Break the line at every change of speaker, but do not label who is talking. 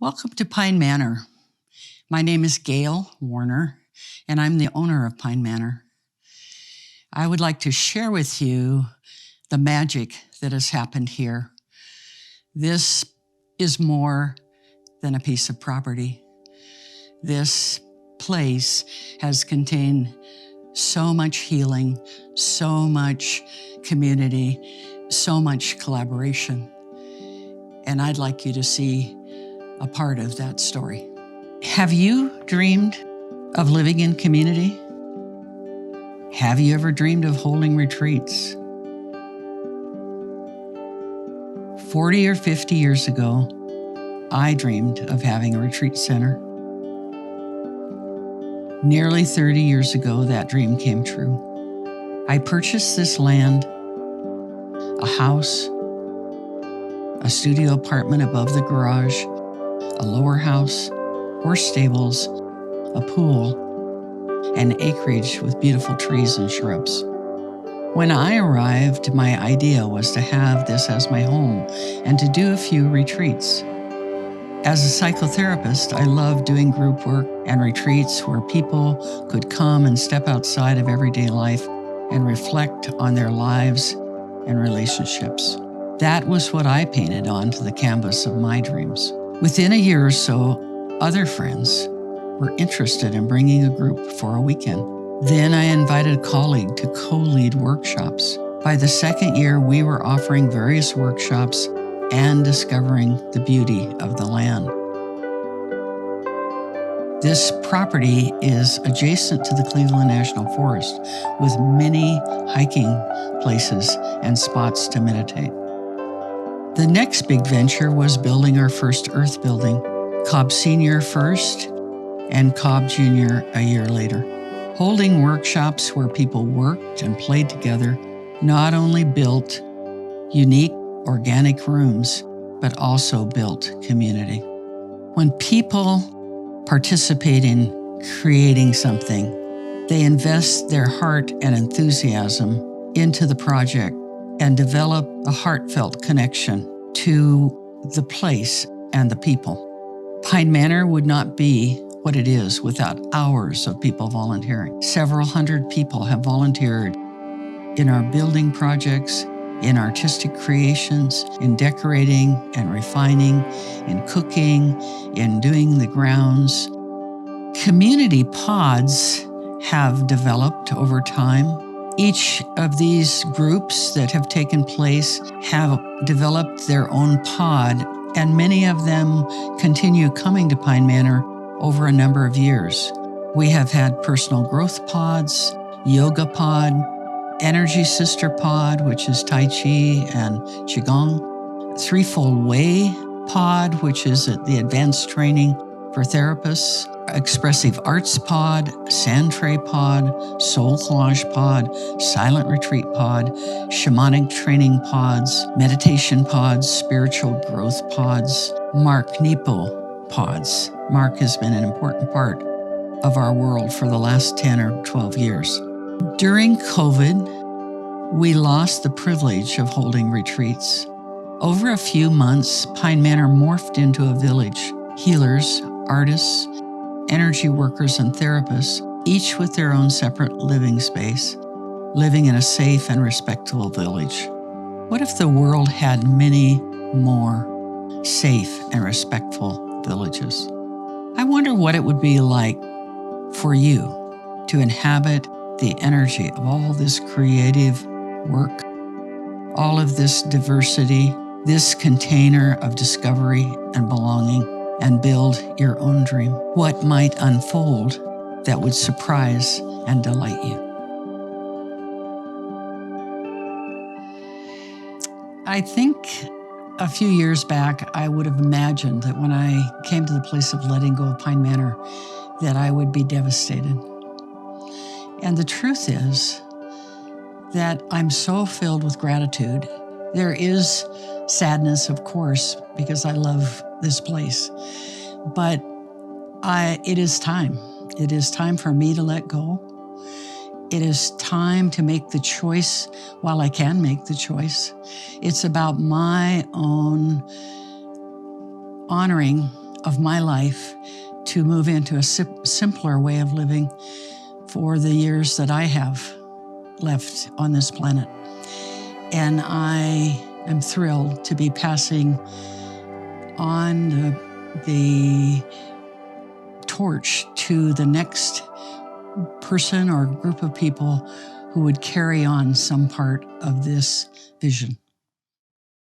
Welcome to Pine Manor. My name is Gail Warner, and I'm the owner of Pine Manor. I would like to share with you the magic that has happened here. This is more than a piece of property. This place has contained so much healing, so much community, so much collaboration. And I'd like you to see a part of that story. Have you dreamed of living in community? Have you ever dreamed of holding retreats? 40 or 50 years ago, I dreamed of having a retreat center. Nearly 30 years ago, that dream came true. I purchased this land, a house, a studio apartment above the garage, a lower house, horse stables, a pool, and acreage with beautiful trees and shrubs. When I arrived, my idea was to have this as my home and to do a few retreats. As a psychotherapist, I love doing group work and retreats where people could come and step outside of everyday life and reflect on their lives and relationships. That was what I painted onto the canvas of my dreams. Within a year or so, other friends were interested in bringing a group for a weekend. Then I invited a colleague to co-lead workshops. By the second year, we were offering various workshops and discovering the beauty of the land. This property is adjacent to the Cleveland National Forest with many hiking places and spots to meditate. The next big venture was building our first earth building, Cobb Senior first and Cobb Junior a year later. Holding workshops where people worked and played together not only built unique organic rooms, but also built community. When people participate in creating something, they invest their heart and enthusiasm into the project and develop a heartfelt connection to the place and the people. Pine Manor would not be what it is without hours of people volunteering. Several hundred people have volunteered in our building projects, in artistic creations, in decorating and refining, in cooking, in doing the grounds. Community pods have developed over time. Each of these groups that have taken place have developed their own pod, and many of them continue coming to Pine Manor over a number of years. We have had personal growth pods, yoga pod, energy sister pod, which is Tai Chi and Qigong, threefold way pod, which is the advanced training for therapists, expressive arts pod, sand tray pod, soul collage pod, silent retreat pod, shamanic training pods, meditation pods, spiritual growth pods, Mark Nepo pods. Mark has been an important part of our world for the last 10 or 12 years. During COVID, we lost the privilege of holding retreats. Over a few months, Pine Manor morphed into a village. Healers, artists, energy workers, and therapists, each with their own separate living space, living in a safe and respectful village. What if the world had many more safe and respectful villages? I wonder what it would be like for you to inhabit the energy of all this creative work, all of this diversity, this container of discovery and belonging, and build your own dream. What might unfold that would surprise and delight you? I think a few years back, I would have imagined that when I came to the place of letting go of Pine Manor, that I would be devastated. And the truth is that I'm so filled with gratitude. There is sadness, of course, because I love this place. But it is time. It is time for me to let go. It is time to make the choice while I can make the choice. It's about my own honoring of my life to move into a simpler way of living for the years that I have left on this planet. And I am thrilled to be passing on the torch to the next person or group of people who would carry on some part of this vision.